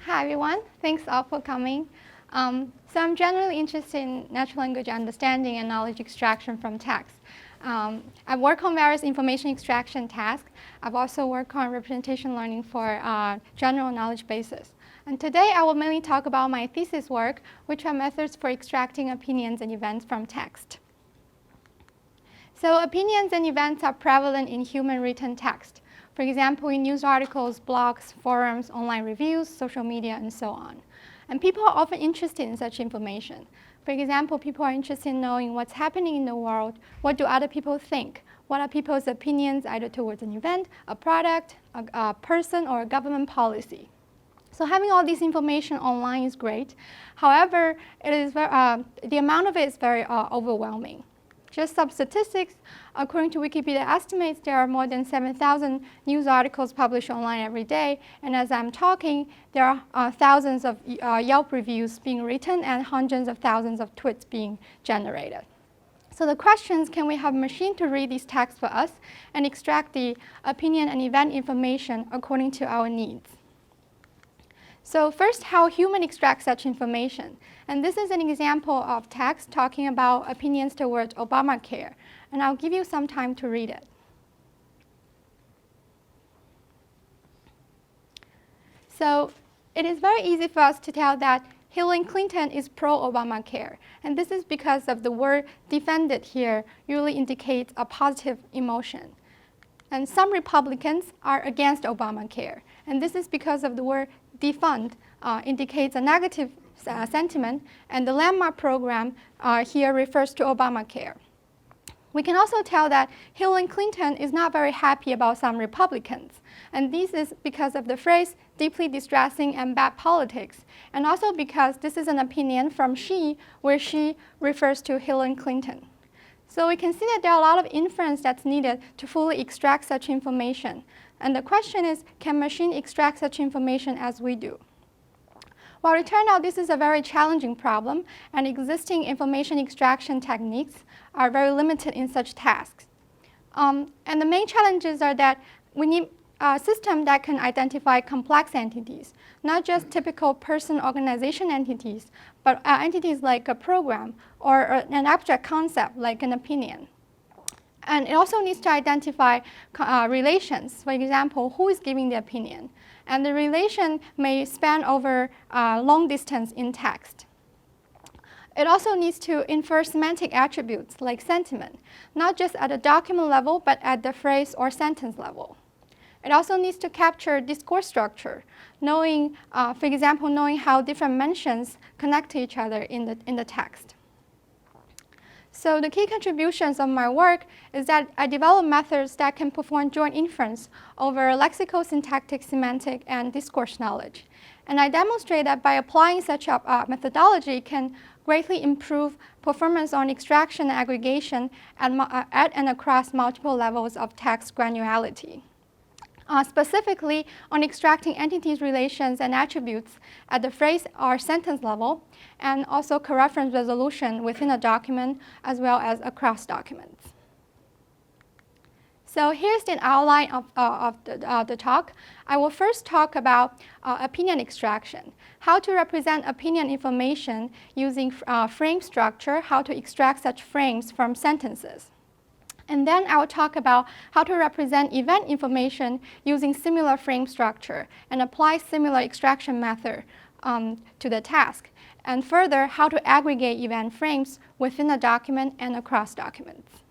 Hi everyone, thanks all for coming. So I'm generally interested in natural language understanding and knowledge extraction from text. I work on various information extraction tasks. I've also worked on representation learning for general knowledge bases. And today I will mainly talk about my thesis work, which are methods for extracting opinions and events from text. So opinions and events are prevalent in human written text. For example, in news articles, blogs, forums, online reviews, social media, and so on. And people are often interested in such information. For example, people are interested in knowing what's happening in the world, what do other people think, what are people's opinions either towards an event, a product, a person, or a government policy. So having all this information online is great. However, the amount of it is very overwhelming. Just some statistics, according to Wikipedia estimates, there are more than 7,000 news articles published online every day. And as I'm talking, there are thousands of Yelp reviews being written and hundreds of thousands of tweets being generated. So the question is, can we have a machine to read these texts for us and extract the opinion and event information according to our needs? So first, how humans extract such information. And this is an example of text talking about opinions towards Obamacare. And I'll give you some time to read it. So it is very easy for us to tell that Hillary Clinton is pro-Obamacare. And this is because of the word defended here usually indicates a positive emotion. And some Republicans are against Obamacare. And this is because of the word defund indicates a negative sentiment, and the landmark program here refers to Obamacare. We can also tell that Hillary Clinton is not very happy about some Republicans, and this is because of the phrase deeply distressing and bad politics, and also because this is an opinion from she, where she refers to Hillary Clinton. So we can see that there are a lot of inference that's needed to fully extract such information. And the question is, can machine extract such information as we do? Well, it turned out this is a very challenging problem, and existing information extraction techniques are very limited in such tasks. And the main challenges are that we need a system that can identify complex entities, not just typical person-organization entities, but entities like a program or an abstract concept like an opinion. And it also needs to identify relations. For example, who is giving the opinion? And the relation may span over long distance in text. It also needs to infer semantic attributes like sentiment, not just at a document level, but at the phrase or sentence level. It also needs to capture discourse structure, knowing, for example, knowing how different mentions connect to each other in the text. So the key contributions of my work is that I develop methods that can perform joint inference over lexical, syntactic, semantic, and discourse knowledge. And I demonstrate that by applying such a methodology can greatly improve performance on extraction and aggregation at and across multiple levels of text granularity. Specifically on extracting entities, relations, and attributes at the phrase or sentence level, and also coreference resolution within a document as well as across documents. So here's the outline of the talk. I will first talk about opinion extraction, how to represent opinion information using frame structure, how to extract such frames from sentences. And then I will talk about how to represent event information using similar frame structure and apply similar extraction method to the task. And further, how to aggregate event frames within a document and across documents.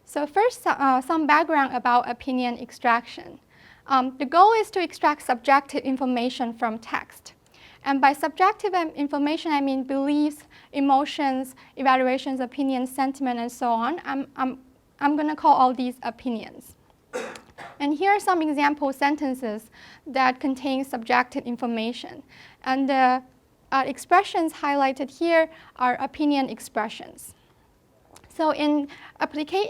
So first, some background about opinion extraction. The goal is to extract subjective information from text. And by subjective information, I mean beliefs, emotions, evaluations, opinions, sentiment, and so on. I'm going to call all these opinions. And here are some example sentences that contain subjective information. And the expressions highlighted here are opinion expressions. So in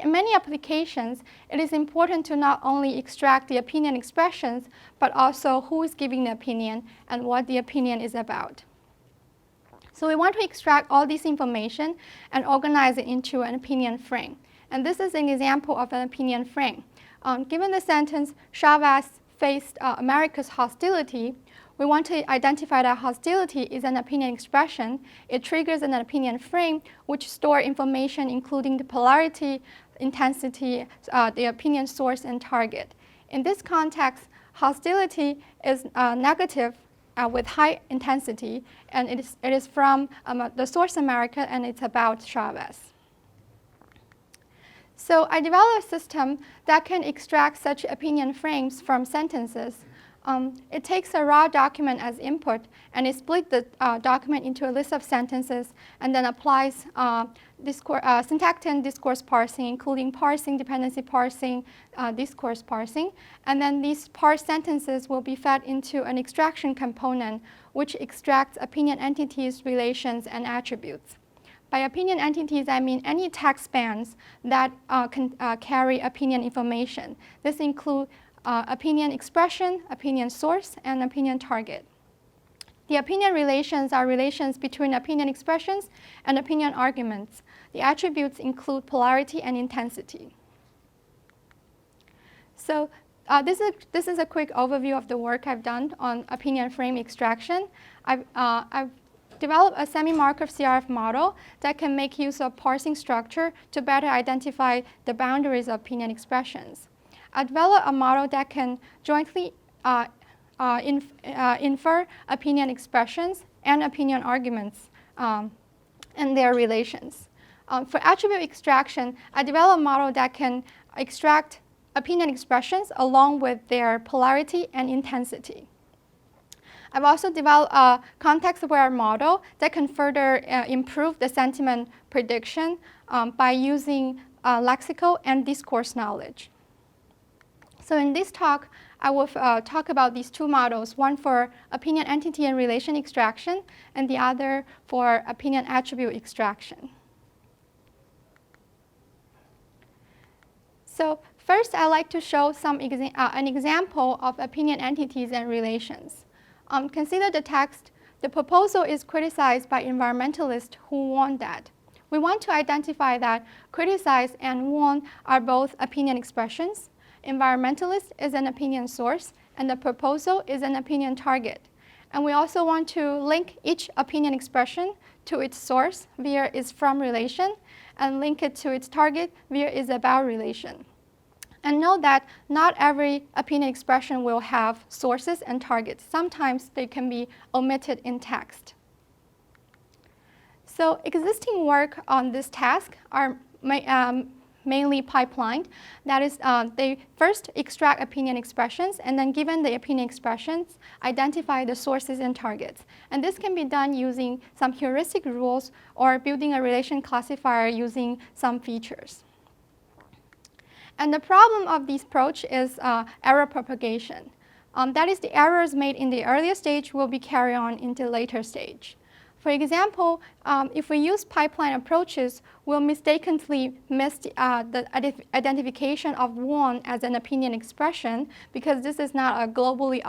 many applications, it is important to not only extract the opinion expressions, but also who is giving the opinion and what the opinion is about. So we want to extract all this information and organize it into an opinion frame. And this is an example of an opinion frame. Given the sentence, Chavez faced America's hostility, we want to identify that hostility is an opinion expression. It triggers an opinion frame which stores information including the polarity, intensity, the opinion source, and target. In this context, hostility is negative with high intensity, and it is from the source America, and it's about Chavez. So I developed a system that can extract such opinion frames from sentences. It takes a raw document as input, and it splits the document into a list of sentences, and then applies syntactic and discourse parsing, including parsing, dependency parsing, discourse parsing. And then these parsed sentences will be fed into an extraction component, which extracts opinion entities, relations, and attributes. By opinion entities, I mean any text bands that can carry opinion information. This includes opinion expression, opinion source, and opinion target. The opinion relations are relations between opinion expressions and opinion arguments. The attributes include polarity and intensity. So this is a quick overview of the work I've done on opinion frame extraction. I've developed a semi-Markov CRF model that can make use of parsing structure to better identify the boundaries of opinion expressions. I developed a model that can jointly infer opinion expressions and opinion arguments and their relations. For attribute extraction, I developed a model that can extract opinion expressions along with their polarity and intensity. I've also developed a context-aware model that can further improve the sentiment prediction by using lexical and discourse knowledge. So in this talk, I will talk about these two models, one for opinion entity and relation extraction, and the other for opinion attribute extraction. So first, I'd like to show an example of opinion entities and relations. Consider the text. The proposal is criticized by environmentalists who want that. We want to identify that criticize and want are both opinion expressions. Environmentalist is an opinion source, and the proposal is an opinion target. And we also want to link each opinion expression to its source via its from relation, and link it to its target via its about relation. And note that not every opinion expression will have sources and targets. Sometimes they can be omitted in text. So existing work on this task are mainly pipelined. That is, they first extract opinion expressions, and then given the opinion expressions, identify the sources and targets. And this can be done using some heuristic rules or building a relation classifier using some features. And the problem of this approach is error propagation. That is, the errors made in the earlier stage will be carried on into the later stage. For example, if we use pipeline approaches, we'll mistakenly miss the identification of one as an opinion expression, because this is not a locally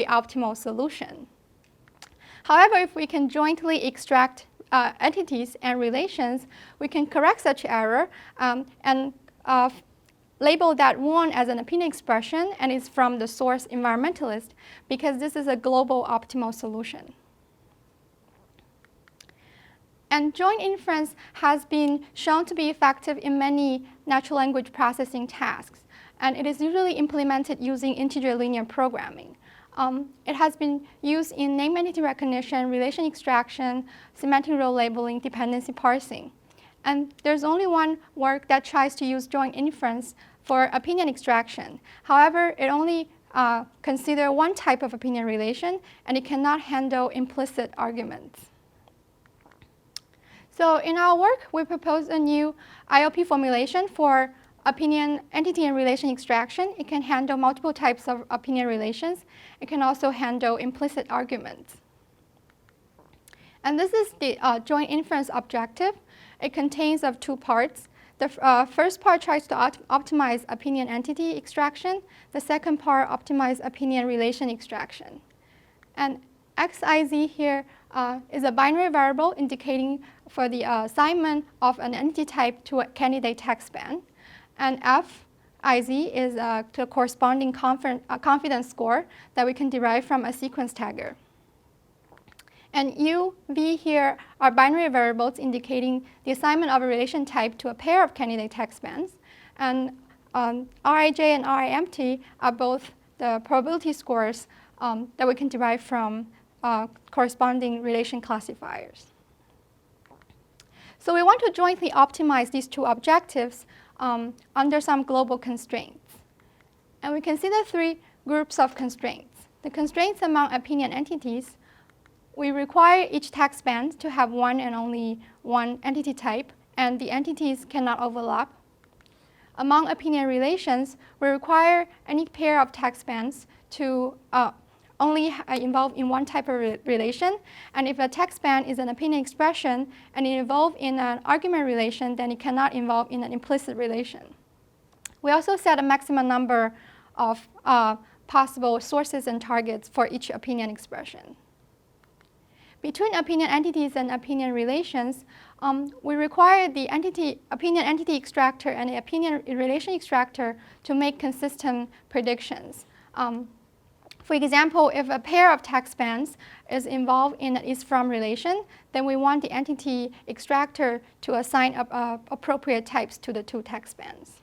optimal solution. However, if we can jointly extract entities and relations, we can correct such error and label that one as an opinion expression, and it's from the source environmentalist, because this is a global optimal solution. And joint inference has been shown to be effective in many natural language processing tasks, and it is usually implemented using integer linear programming. It has been used in name entity recognition, relation extraction, semantic role labeling, dependency parsing. And there's only one work that tries to use joint inference for opinion extraction. However, it only considers one type of opinion relation, and it cannot handle implicit arguments. So in our work, we propose a new IOP formulation for opinion entity and relation extraction. It can handle multiple types of opinion relations. It can also handle implicit arguments. And this is the joint inference objective. It contains of two parts. The first part tries to optimize opinion entity extraction. The second part optimizes opinion relation extraction. And XIZ here is a binary variable indicating for the assignment of an entity type to a candidate text band. And F IZ is the corresponding confidence score that we can derive from a sequence tagger. And U, V here are binary variables indicating the assignment of a relation type to a pair of candidate text bands. And Rij and Rimt are both the probability scores that we can derive from corresponding relation classifiers. So we want to jointly optimize these two objectives under some global constraints. And we consider three groups of constraints. The constraints among opinion entities: we require each text band to have one and only one entity type, and the entities cannot overlap. Among opinion relations, we require any pair of text bands to only involve in one type of relation, and if a text band is an opinion expression and it involves in an argument relation, then it cannot involve in an implicit relation. We also set a maximum number of possible sources and targets for each opinion expression. Between opinion entities and opinion relations, we require the opinion entity extractor and the opinion relation extractor to make consistent predictions. For example, if a pair of text bands is involved in an is-from relation, then we want the entity extractor to assign appropriate types to the two text bands.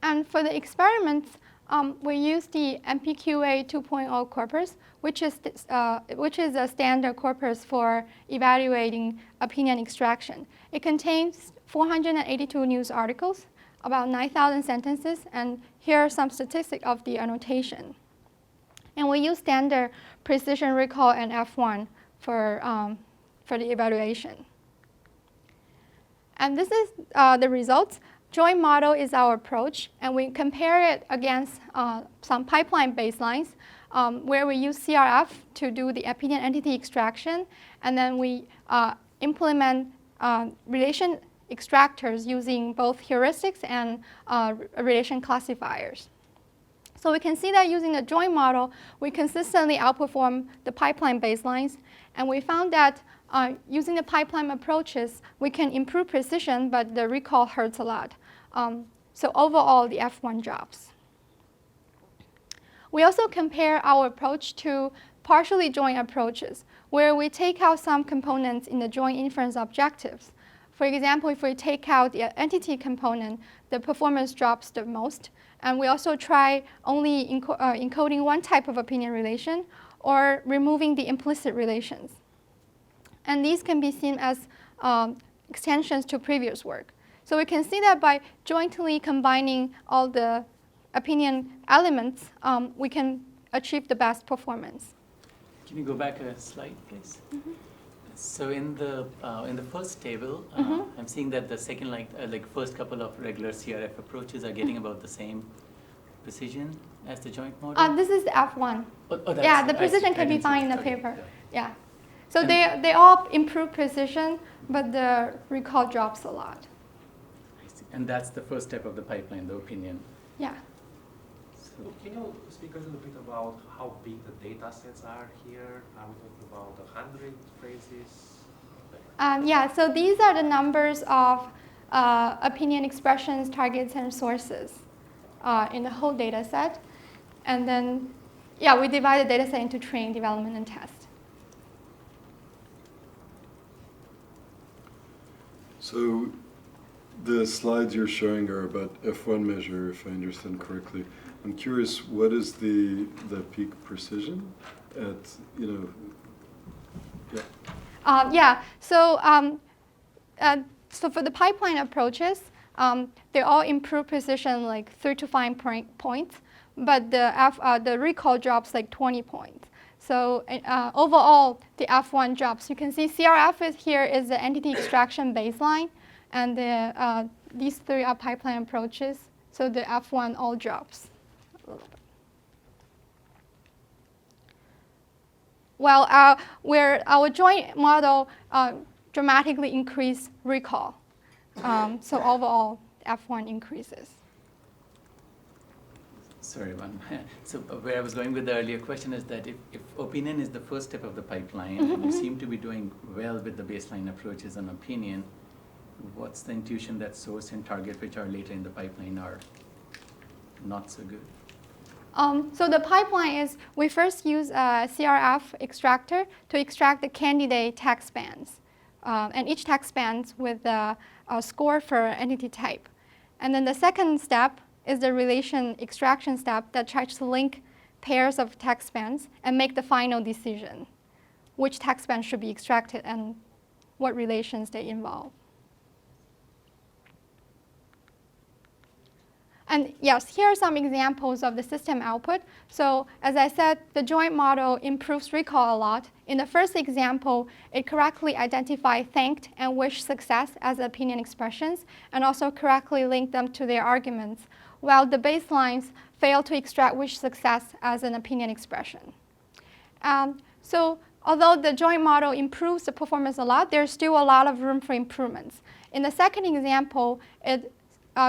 And for the experiments, we use the MPQA 2.0 corpus, which is a standard corpus for evaluating opinion extraction. It contains 482 news articles, about 9,000 sentences, and here are some statistics of the annotation. And we use standard precision recall and F1 for the evaluation. And this is the results. Joint model is our approach, and we compare it against some pipeline baselines where we use CRF to do the opinion entity extraction, and then we implement relation extractors using both heuristics and relation classifiers. So we can see that using the joint model, we consistently outperform the pipeline baselines, and we found that using the pipeline approaches, we can improve precision, but the recall hurts a lot. So overall, the F1 drops. We also compare our approach to partially joint approaches, where we take out some components in the joint inference objectives. For example, if we take out the entity component, the performance drops the most. And we also try only encoding one type of opinion relation or removing the implicit relations. And these can be seen as extensions to previous work. So we can see that by jointly combining all the opinion elements, we can achieve the best performance. Can you go back a slide, please? Mm-hmm. So in the first table, I'm seeing that the second, first couple of regular CRF approaches are getting about the same precision as the joint model. This is the F1. That's yeah, the precision can be found in the paper. Yeah. So they all improve precision, but the recall drops a lot. I see. And that's the first step of the pipeline, the opinion. Yeah. So can you speak a little bit about how big the data sets are here? Are we talking about 100 phrases? Yeah, so these are the numbers of opinion expressions, targets, and sources in the whole data set. And then, yeah, we divide the data set into train, development, and test. So the slides you're showing are about F1 measure, if I understand correctly. I'm curious, what is the peak precision at, Yeah, so for the pipeline approaches, they all improve precision like 3 to 5 points, but the recall drops like 20 points. So overall, the F1 drops. You can see CRF here is the entity extraction baseline, and these three are pipeline approaches. So the F1 all drops a little bit. Well, where our joint model dramatically increased recall. So overall, F1 increases. Sorry, so where I was going with the earlier question is that if opinion is the first step of the pipeline, and you seem to be doing well with the baseline approaches on opinion, what's the intuition that source and target, which are later in the pipeline, are not so good? So the pipeline is, we first use a CRF extractor to extract the candidate text bands. And each text bands with a score for entity type. And then the second step is the relation extraction step that tries to link pairs of text bands and make the final decision, which text band should be extracted and what relations they involve. And yes, here are some examples of the system output. So as I said, the joint model improves recall a lot. In the first example, it correctly identified thanked and wish success as opinion expressions, and also correctly linked them to their arguments, while the baselines fail to extract wish success as an opinion expression. So although the joint model improves the performance a lot, there's still a lot of room for improvements. In the second example, it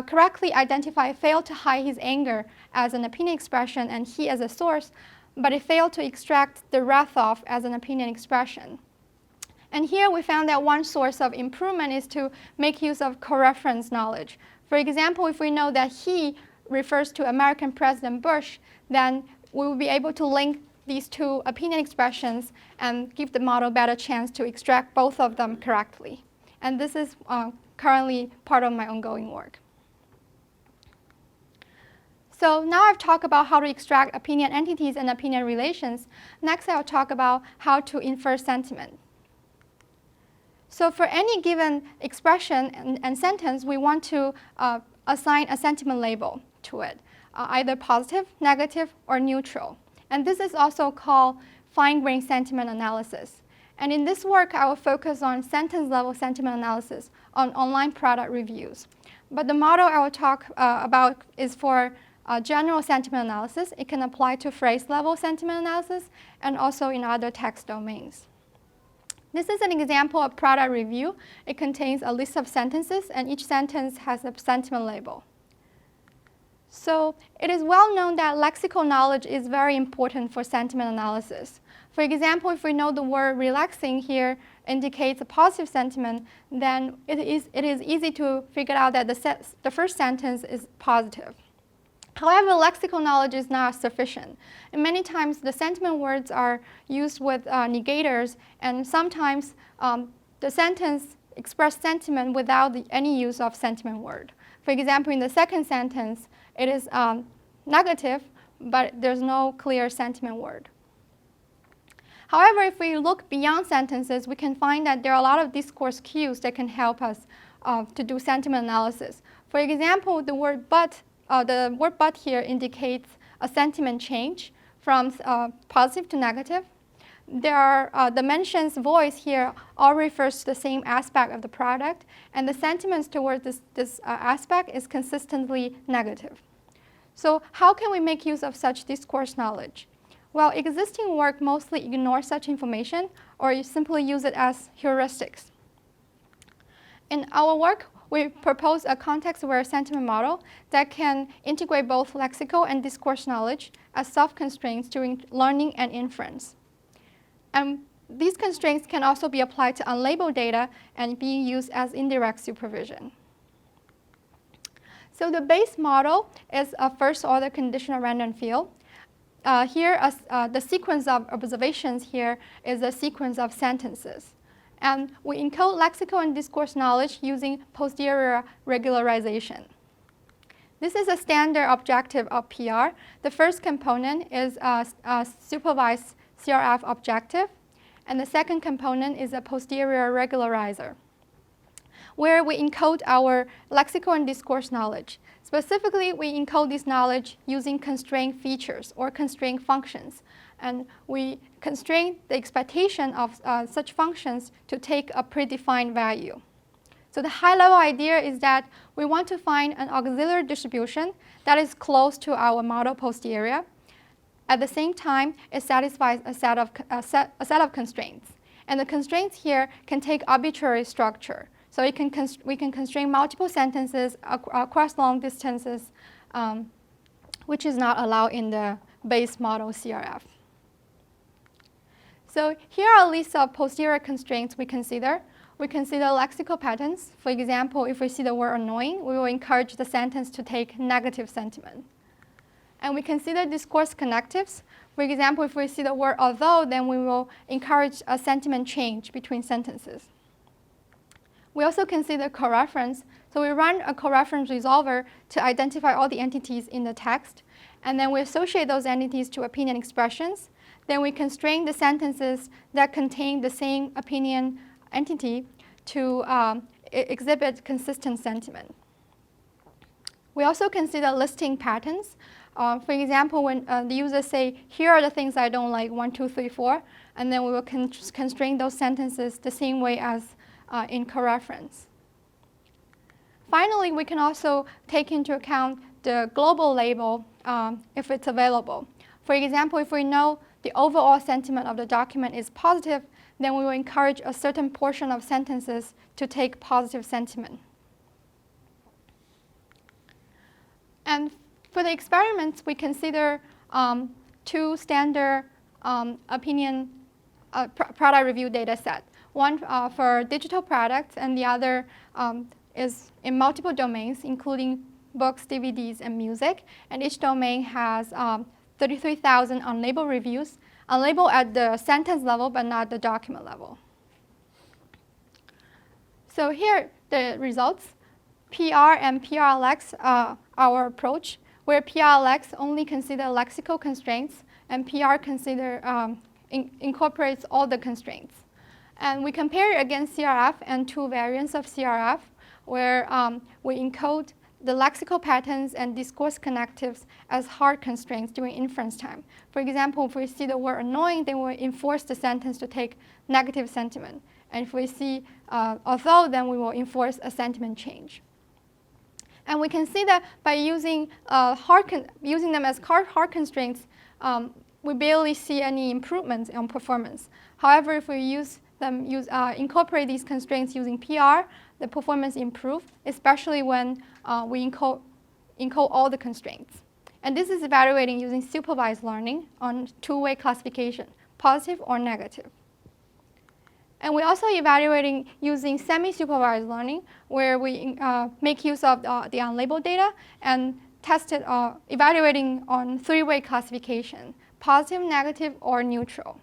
correctly identified failed to hide his anger as an opinion expression and he as a source, but it failed to extract the wrath of as an opinion expression. And here we found that one source of improvement is to make use of coreference knowledge. For example, if we know that he refers to American President Bush, then we will be able to link these two opinion expressions and give the model a better chance to extract both of them correctly. And this is currently part of my ongoing work. So now I've talked about how to extract opinion entities and opinion relations. Next, I'll talk about how to infer sentiment. So for any given expression and sentence, we want to assign a sentiment label to it, either positive, negative, or neutral. And this is also called fine-grained sentiment analysis. And in this work, I will focus on sentence-level sentiment analysis on online product reviews. But the model I will talk about is for general sentiment analysis. It can apply to phrase-level sentiment analysis and also in other text domains. This is an example of product review. It contains a list of sentences, and each sentence has a sentiment label. So it is well known that lexical knowledge is very important for sentiment analysis. For example, if we know the word relaxing here indicates a positive sentiment, then it is easy to figure out that the first sentence is positive. However, lexical knowledge is not sufficient. And many times the sentiment words are used with negators, and sometimes the sentence expresses sentiment without any use of sentiment word. For example, in the second sentence, it is negative, but there's no clear sentiment word. However, if we look beyond sentences, we can find that there are a lot of discourse cues that can help us to do sentiment analysis. For example, the word but here indicates a sentiment change from positive to negative. There are the mentions voice here all refers to the same aspect of the product, and the sentiments towards this aspect is consistently negative. So how can we make use of such discourse knowledge? Well, existing work mostly ignores such information, or you simply use it as heuristics. In our work, we propose a context-aware sentiment model that can integrate both lexical and discourse knowledge as soft constraints during learning and inference. And these constraints can also be applied to unlabeled data and be used as indirect supervision. So the base model is a first-order conditional random field. The sequence of observations here is a sequence of sentences. And we encode lexical and discourse knowledge using posterior regularization. This is a standard objective of PR. The first component is a supervised CRF objective, and the second component is a posterior regularizer, where we encode our lexical and discourse knowledge. Specifically, we encode this knowledge using constraint features or constraint functions. And we constrain the expectation of such functions to take a predefined value. So the high-level idea is that we want to find an auxiliary distribution that is close to our model posterior. At the same time, it satisfies a set of constraints. And the constraints here can take arbitrary structure. So we can constrain multiple sentences across long distances, which is not allowed in the base model CRF. So here are a list of posterior constraints we consider. We consider lexical patterns. For example, if we see the word annoying, we will encourage the sentence to take negative sentiment. And we consider discourse connectives. For example, if we see the word although, then we will encourage a sentiment change between sentences. We also consider coreference. So we run a coreference resolver to identify all the entities in the text. And then we associate those entities to opinion expressions. Then we constrain the sentences that contain the same opinion entity to exhibit consistent sentiment. We also consider listing patterns. For example, when the users say, here are the things I don't like, 1, 2, 3, 4, and then we will constrain those sentences the same way as in coreference. Finally, we can also take into account the global label if it's available. For example, if we know the overall sentiment of the document is positive, then we will encourage a certain portion of sentences to take positive sentiment. And for the experiments, we consider 2 standard opinion product review data set. One for digital products, and the other is in multiple domains, including books, DVDs, and music. And each domain has 33,000 unlabeled reviews, unlabeled at the sentence level, but not the document level. So here the results. PR and PRLX are our approach, where PRLX only consider lexical constraints, and PR incorporates all the constraints. And we compare it against CRF and 2 variants of CRF, where we encode the lexical patterns and discourse connectives as hard constraints during inference time. For example, if we see the word annoying, then we enforce the sentence to take negative sentiment. And if we see although, then we will enforce a sentiment change. And we can see that by using them as hard constraints, we barely see any improvements on performance. However, if we incorporate these constraints using PR, the performance improves, especially when we encode all the constraints. And this is evaluating using supervised learning on 2-way classification, positive or negative. And we're also evaluating using semi-supervised learning, where we make use of the unlabeled data and test it, evaluating on 3-way classification, positive, negative, or neutral.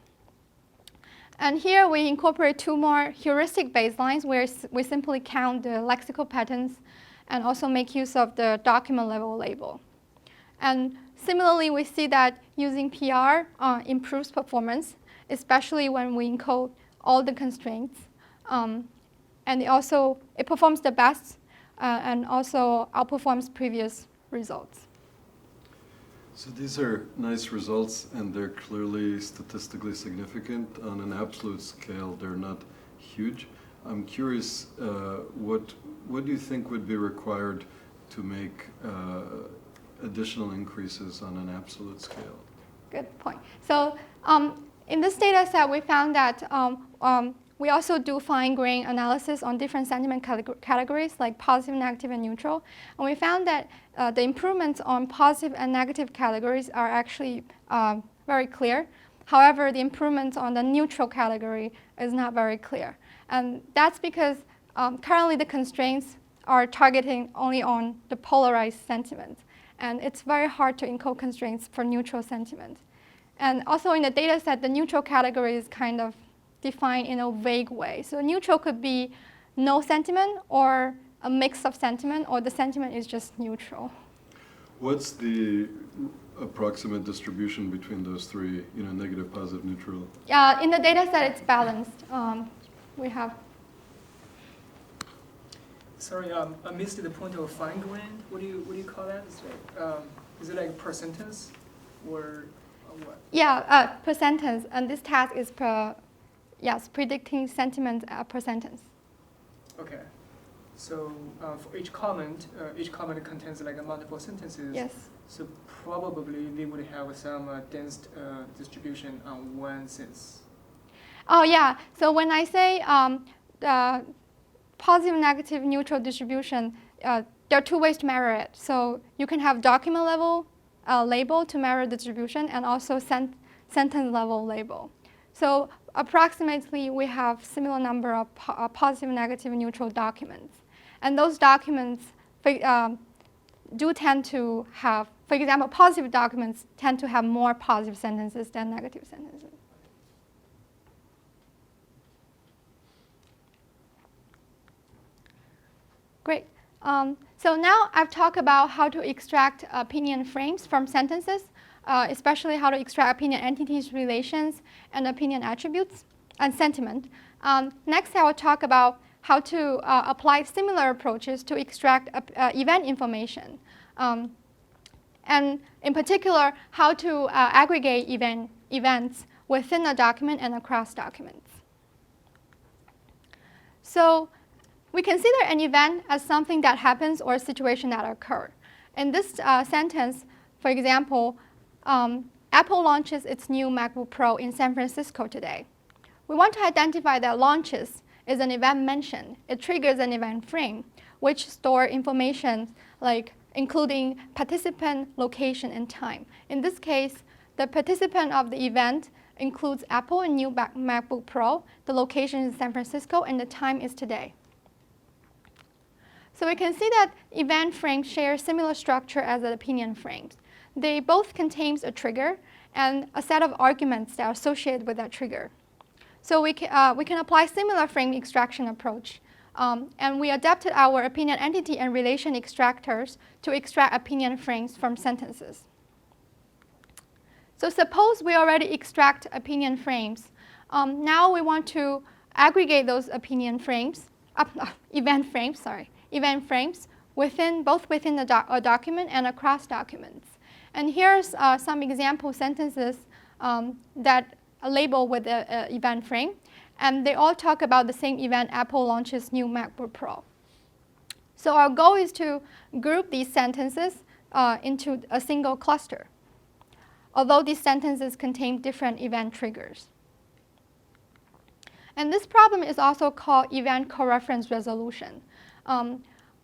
And here we incorporate 2 more heuristic baselines, where we simply count the lexical patterns and also make use of the document level label. And similarly, we see that using PR improves performance, especially when we encode all the constraints. And it performs the best and also outperforms previous results. So these are nice results, and they're clearly statistically significant. On an absolute scale, they're not huge. I'm curious, what do you think would be required to make additional increases on an absolute scale? Good point. So in this data set, we found that we also do fine-grained analysis on different sentiment categories like positive, negative, and neutral. And we found that the improvements on positive and negative categories are actually very clear. However, the improvements on the neutral category is not very clear. And that's because currently the constraints are targeting only on the polarized sentiment. And it's very hard to encode constraints for neutral sentiment. And also in the data set, the neutral category is kind of defined in a vague way. So neutral could be no sentiment, or a mix of sentiment, or the sentiment is just neutral. What's the approximate distribution between those 3, negative, positive, neutral? In the data set, it's balanced. We have. Sorry, I missed the point of fine-grained. What do you call that? Is it like per sentence, or what? Yeah, per sentence. And this task is predicting sentiment per sentence. Okay. So for each comment contains like multiple sentences. Yes. So probably we would have some dense distribution on one sense. Oh yeah. So when I say the positive, negative, neutral distribution, there are 2 ways to measure it. So you can have document level label to measure the distribution, and also sentence level label. So approximately we have similar number of positive, negative, neutral documents. And those documents do tend to have, for example, positive documents tend to have more positive sentences than negative sentences. Great. So now I've talked about how to extract opinion frames from sentences, especially how to extract opinion entities, relations, and opinion attributes, and sentiment. Next, I will talk about how to apply similar approaches to extract event information. And in particular, how to aggregate events within a document and across documents. So we consider an event as something that happens or a situation that occurs. In this sentence, for example, Apple launches its new MacBook Pro in San Francisco today. We want to identify that launches is an event mention. It triggers an event frame, which stores information like including participant, location, and time. In this case, the participant of the event includes Apple and new MacBook Pro. The location is San Francisco, and the time is today. So we can see that event frames share similar structure as the opinion frames. They both contain a trigger and a set of arguments that are associated with that trigger. So we can apply similar frame extraction approach. And we adapted our opinion entity and relation extractors to extract opinion frames from sentences. So suppose we already extract opinion frames. Now we want to aggregate those opinion frames, event frames both within a document and across documents. And here's some example sentences that are labeled with the event frame. And they all talk about the same event, Apple launches new MacBook Pro. So our goal is to group these sentences into a single cluster, although these sentences contain different event triggers. And this problem is also called event coreference resolution.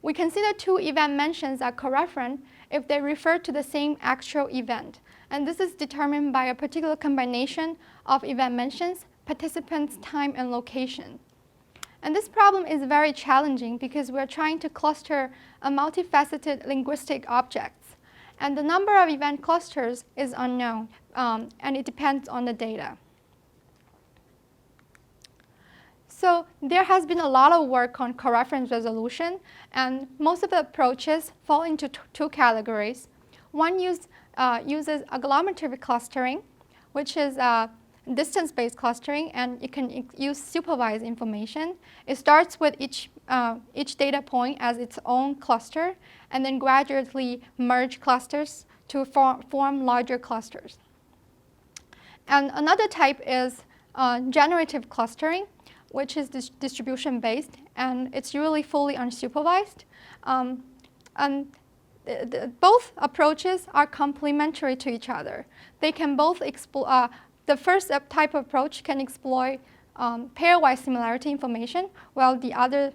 We consider two event mentions are coreferent if they refer to the same actual event. And this is determined by a particular combination of event mentions, participants, time, and location. And this problem is very challenging because we're trying to cluster a multifaceted linguistic objects. And the number of event clusters is unknown, and it depends on the data. So there has been a lot of work on coreference resolution, and most of the approaches fall into two categories. One uses agglomerative clustering, which is distance-based clustering, and you can use supervised information. It starts with each data point as its own cluster, and then gradually merge clusters to form larger clusters. And another type is generative clustering, which is distribution-based, and it's usually fully unsupervised. Both approaches are complementary to each other. They can both explore. The first type of approach can exploit pairwise similarity information, while the other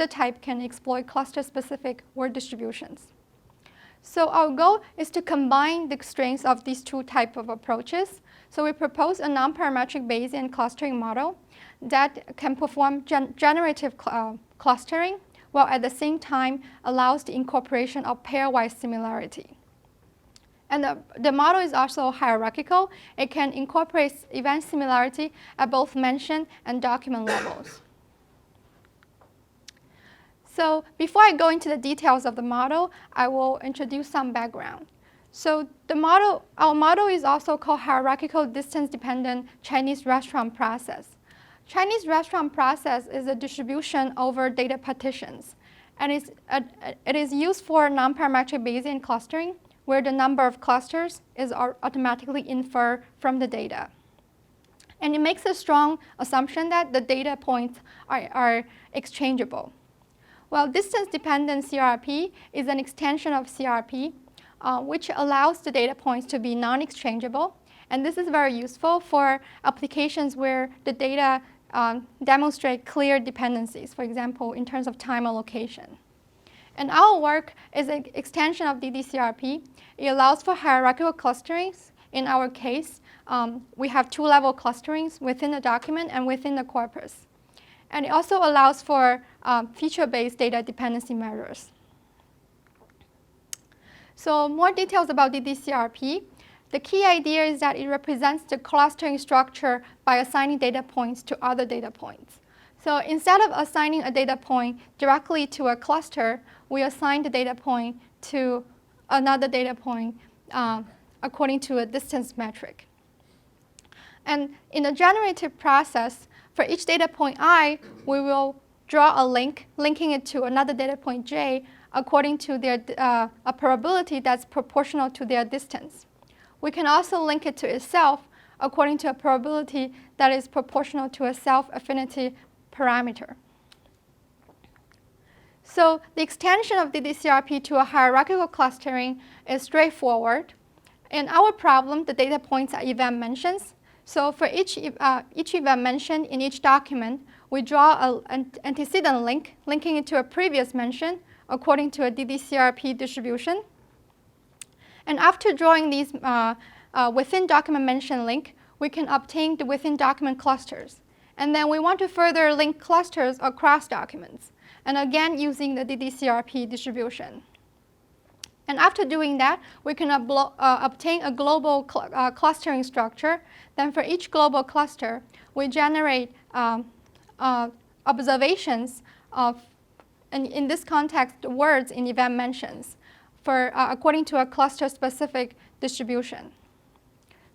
type can exploit cluster-specific word distributions. So our goal is to combine the strengths of these two types of approaches. So we propose a nonparametric Bayesian clustering model that can perform generative clustering, while at the same time allows the incorporation of pairwise similarity. And the model is also hierarchical. It can incorporate event similarity at both mention and document levels. So before I go into the details of the model, I will introduce some background. So our model is also called Hierarchical Distance Dependent Chinese Restaurant Process. Chinese restaurant process is a distribution over data partitions, and it is used for nonparametric Bayesian clustering, where the number of clusters is automatically inferred from the data. And it makes a strong assumption that the data points are exchangeable. Well, distance-dependent CRP is an extension of CRP, which allows the data points to be non-exchangeable. And this is very useful for applications where the data demonstrate clear dependencies, for example, in terms of time or location. And our work is an extension of DDCRP. It allows for hierarchical clusterings in our case, we have two-level clusterings within the document and within the corpus. And it also allows for feature-based data dependency measures. So more details about DDCRP. The key idea is that it represents the clustering structure by assigning data points to other data points. So instead of assigning a data point directly to a cluster, we assign the data point to another data point according to a distance metric. And in the generative process, for each data point I, we will draw a link, linking it to another data point j according to their, a probability that's proportional to their distance. We can also link it to itself according to a probability that is proportional to a self-affinity parameter. So the extension of DDCRP to a hierarchical clustering is straightforward. In our problem, the data points are event mentions. So for each event mention in each document, we draw an antecedent link, linking it to a previous mention according to a DDCRP distribution. And after drawing these within document mention link, we can obtain the within document clusters. And then we want to further link clusters across documents, and again using the DDCRP distribution. And after doing that, we can obtain a global clustering structure. Then for each global cluster, we generate observations of, and in this context, words in event mentions for, according to a cluster-specific distribution.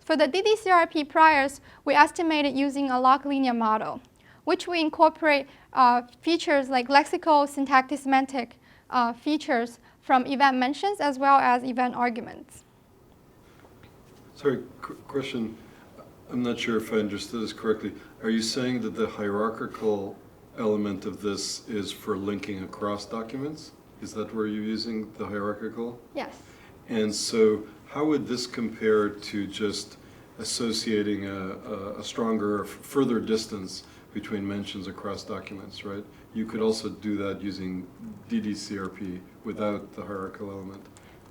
For the DDCRP priors, we estimate it using a log linear model, which we incorporate features like lexical, syntactic, semantic features from event mentions as well as event arguments. Sorry, question. I'm not sure if I understood this correctly. Are you saying that the hierarchical element of this is for linking across documents? Is that where you're using the hierarchical? Yes. And so how would this compare to just associating a stronger, further distance between mentions across documents, right? You could also do that using DDCRP without the hierarchical element.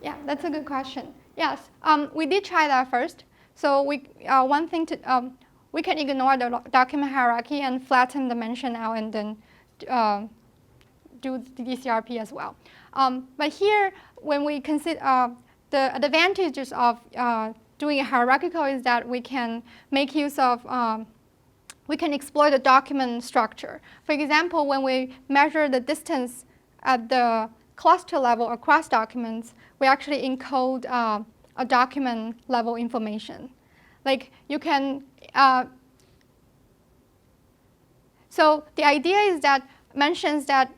Yeah, that's a good question. Yes, we did try that first. So we, one thing to, we can ignore the document hierarchy and flatten the mention out and then do DDCRP as well. But here, when we consider the advantages of doing a hierarchical is that we can make use of, we can explore the document structure. For example, when we measure the distance at the cluster level across documents, we actually encode a document level information. Like you can, so the idea is that mentions that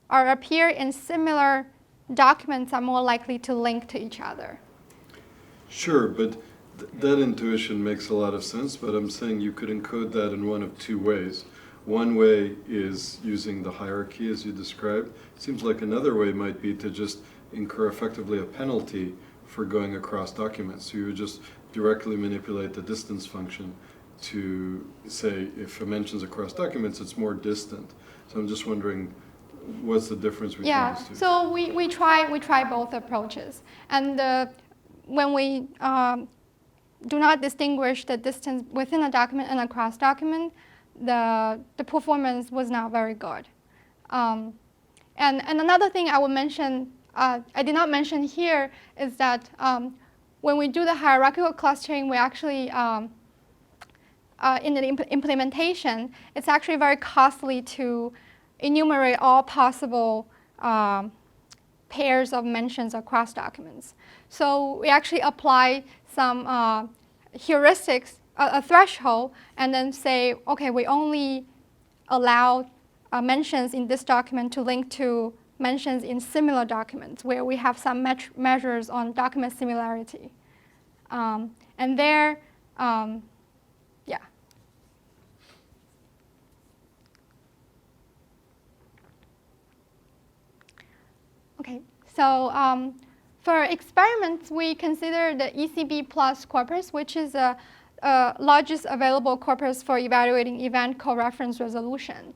appear in similar documents are more likely to link to each other. Sure, but that intuition makes a lot of sense, but I'm saying you could encode that in one of two ways. One way is using the hierarchy as you described. Seems like another way might be to just incur effectively a penalty for going across documents. So you would just directly manipulate the distance function to say if it mentions across documents, it's more distant. So I'm just wondering, what's the difference between these two? So we try both approaches. And when we do not distinguish the distance within a document and across document, the performance was not very good. And another thing I would mention, I did not mention here, is that when we do the hierarchical clustering, we actually, in the implementation, it's actually very costly to enumerate all possible pairs of mentions across documents. So we actually apply some heuristics, a threshold, and then say, okay, we only allow mentions in this document to link to mentions in similar documents where we have some measures on document similarity. And there, yeah. Okay, so for experiments, we consider the ECB plus corpus, which is the largest available corpus for evaluating event coreference resolution.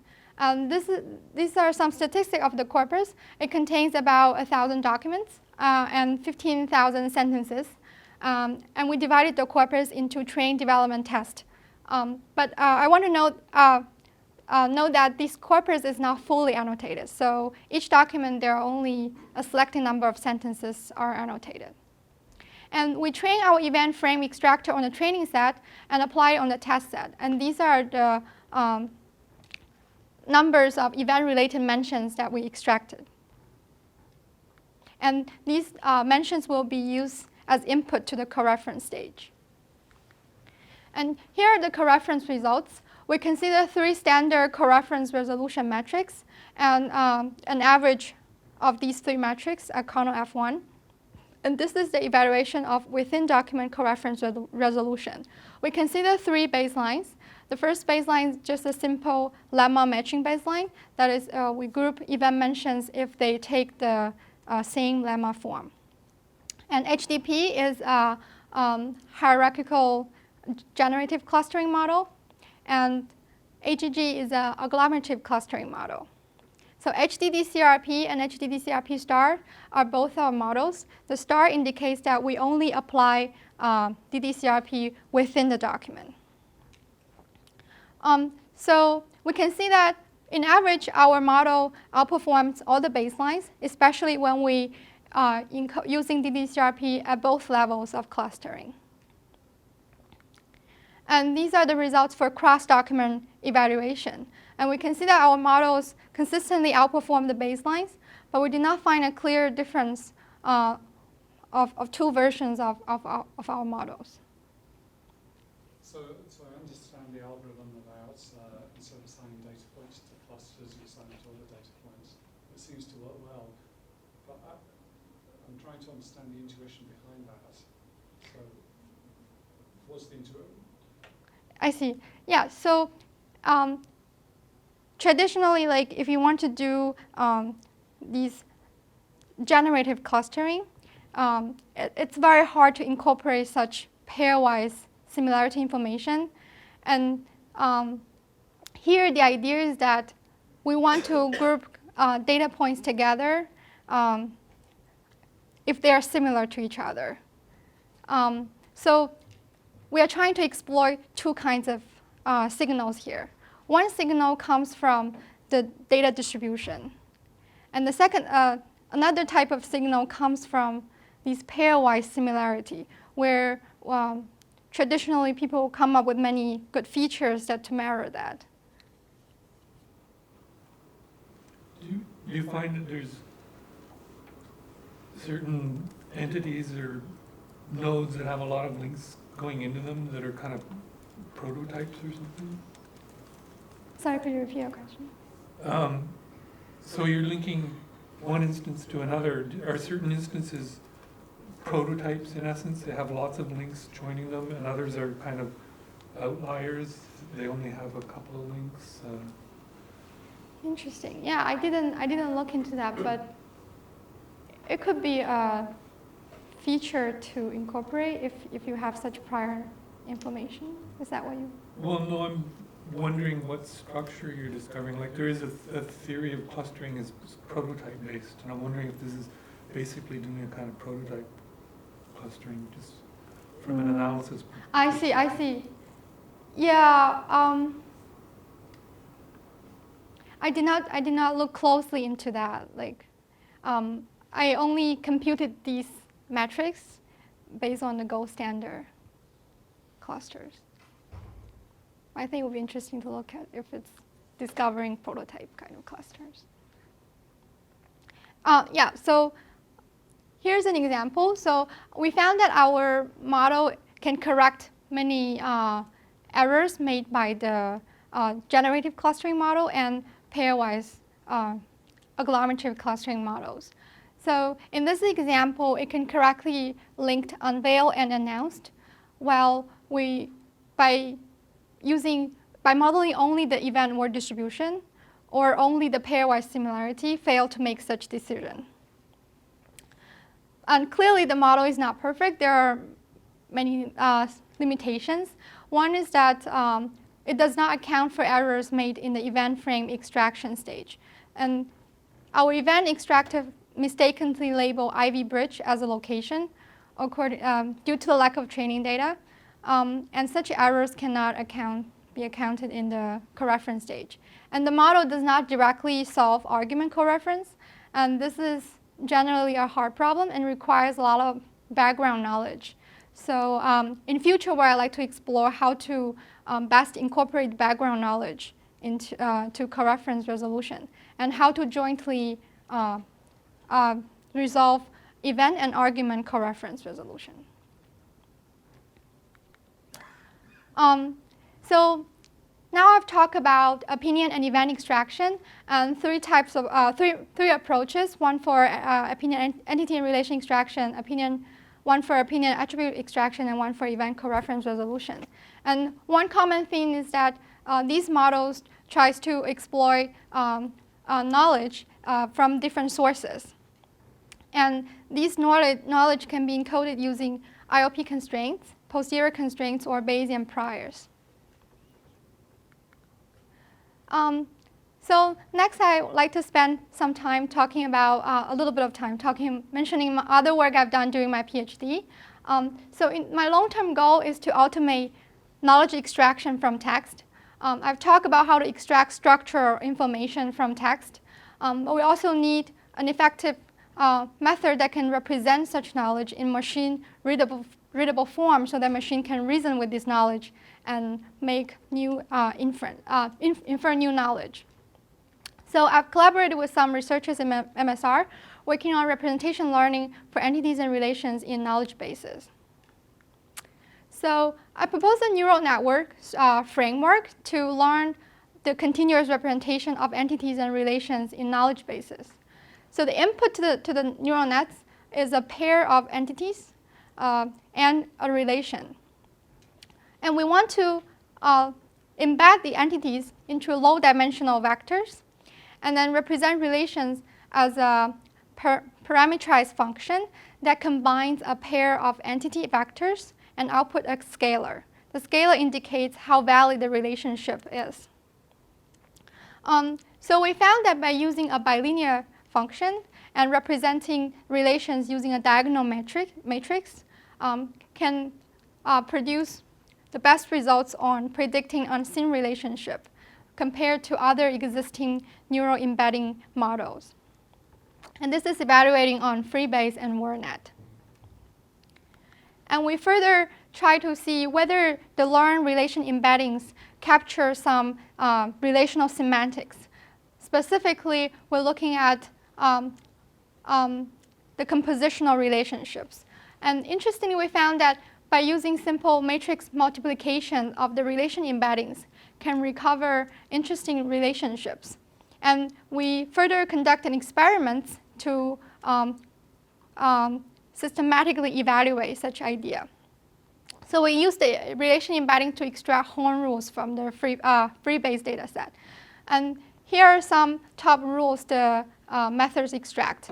These are some statistics of the corpus. It contains about 1,000 documents and 15,000 sentences. And we divided the corpus into train, development, test. But I want to note that this corpus is not fully annotated. So each document, there are only a selected number of sentences are annotated. And we train our event frame extractor on the training set and apply it on the test set. And these are the numbers of event-related mentions that we extracted. And these mentions will be used as input to the coreference stage. And here are the coreference results. We consider 3 standard coreference resolution metrics and an average of these 3 metrics at kernel F1. And this is the evaluation of within-document coreference resolution. We consider 3 baselines. The first baseline is just a simple lemma matching baseline. That is, we group event mentions if they take the same lemma form. And HDP is a hierarchical generative clustering model. And AGG is an agglomerative clustering model. So HDDCRP and HDDCRP star are both our models. The star indicates that we only apply DDCRP within the document. So we can see that in average, our model outperforms all the baselines, especially when we using DDCRP at both levels of clustering. And these are the results for cross-document evaluation. And we can see that our models consistently outperform the baselines, but we did not find a clear difference of 2 versions of our models. So I understand the algorithm about instead of assigning data points to clusters, you assign it to other data points. It seems to work well, but I'm trying to understand the intuition behind that. So what's the intuition? I see. Yeah, so traditionally, like if you want to do these generative clustering, it's very hard to incorporate such pairwise similarity information. And here the idea is that we want to group data points together if they are similar to each other. So we are trying to exploit 2 kinds of signals here. One signal comes from the data distribution. And the second, another type of signal comes from these pairwise similarity, where traditionally people come up with many good features to mirror that. Do you find that there's certain entities or nodes that have a lot of links going into them that are kind of prototypes or something? Sorry, could you repeat your question? So you're linking one instance to another. Are certain instances prototypes in essence? They have lots of links joining them, and others are kind of outliers. They only have a couple of links. Interesting. Yeah, I didn't look into that, but it could be a feature to incorporate if you have such prior information. Is that what you? Well, no, I'm wondering what structure you're discovering. Like there is a theory of clustering is prototype based, and I'm wondering if this is basically doing a kind of prototype clustering just from an analysis perspective. I see. Yeah, I did not look closely into that. Like, I only computed these metrics based on the gold standard clusters. I think it would be interesting to look at if it's discovering prototype kind of clusters. Yeah, so here's an example. So we found that our model can correct many errors made by the generative clustering model and pairwise agglomerative clustering models. So in this example, it can correctly link unveil and announced, while by modeling only the event word distribution or only the pairwise similarity, fail to make such decision. And clearly the model is not perfect. There are many limitations. One is that it does not account for errors made in the event frame extraction stage. And our event extractor mistakenly labeled Ivy Bridge as a location, due to the lack of training data, and such errors cannot be accounted in the coreference stage. And the model does not directly solve argument coreference, and this is generally a hard problem and requires a lot of background knowledge. So in future, where I like to explore how to best incorporate background knowledge into to coreference resolution, and how to jointly resolve event and argument coreference resolution. So now I've talked about opinion and event extraction and three types of three approaches: one for opinion entity and relation extraction, one for opinion attribute extraction, and one for event coreference resolution. And one common theme is that these models tries to exploit knowledge from different sources. And these knowledge can be encoded using IOP constraints, posterior constraints, or Bayesian priors. So next, I would like to spend some time talking about a little bit of time mentioning my other work I've done during my PhD. So my long-term goal is to automate knowledge extraction from text. I've talked about how to extract structural information from text, but we also need an effective method that can represent such knowledge in machine readable form, so that machine can reason with this knowledge and make new infer new knowledge. So I've collaborated with some researchers in MSR working on representation learning for entities and relations in knowledge bases. So I proposed a neural network framework to learn the continuous representation of entities and relations in knowledge bases. So the input to the neural nets is a pair of entities and a relation. And we want to embed the entities into low-dimensional vectors and then represent relations as a parameterized function that combines a pair of entity vectors and output a scalar. The scalar indicates how valid the relationship is. So we found that by using a bilinear function and representing relations using a diagonal matrix can produce the best results on predicting unseen relationship compared to other existing neural embedding models. And this is evaluating on Freebase and WordNet. And we further try to see whether the learned relation embeddings capture some relational semantics. Specifically, we're looking at the compositional relationships. And interestingly, we found that by using simple matrix multiplication of the relation embeddings can recover interesting relationships. And we further conducted experiments to systematically evaluate such idea. So we used the relation embedding to extract horn rules from the Freebase data set. And here are some top rules the methods extract.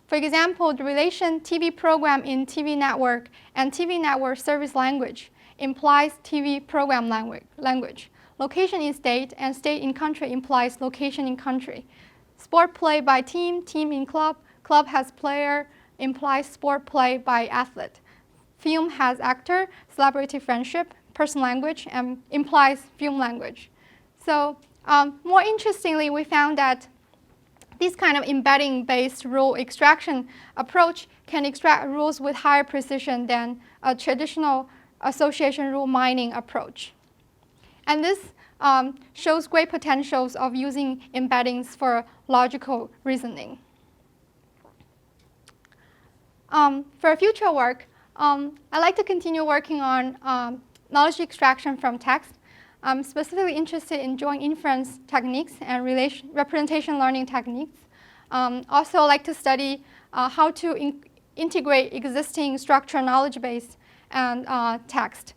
For example, the relation TV program in TV network and TV network service language implies TV program language. Location in state and state in country implies location in country. Sport play by team, team in club, club has player, implies sport play by athlete. Film has actor, celebrity friendship, person language, and implies film language. So more interestingly, we found that this kind of embedding-based rule extraction approach can extract rules with higher precision than a traditional association rule mining approach. And this shows great potentials of using embeddings for logical reasoning. For future work, I'd like to continue working on knowledge extraction from text. I'm specifically interested in joint inference techniques and representation learning techniques. Also, I like to study how to integrate existing structural knowledge base and text,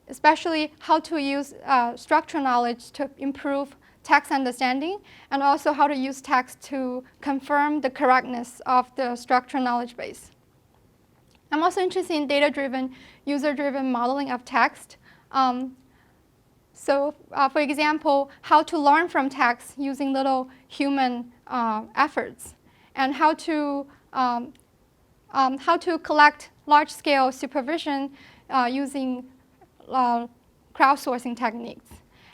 especially how to use structural knowledge to improve text understanding, and also how to use text to confirm the correctness of the structural knowledge base. I'm also interested in data-driven, user-driven modeling of text. So, for example, how to learn from text using little human efforts, and how to collect large-scale supervision using crowdsourcing techniques,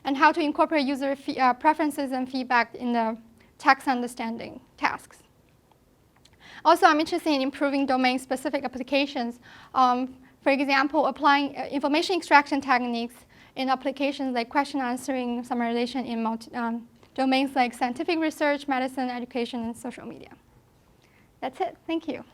and how to incorporate user preferences and feedback in the text understanding tasks. Also, I'm interested in improving domain-specific applications. For example, applying information extraction techniques in applications like question answering, summarization in domains like scientific research, medicine, education, and social media. That's it. Thank you.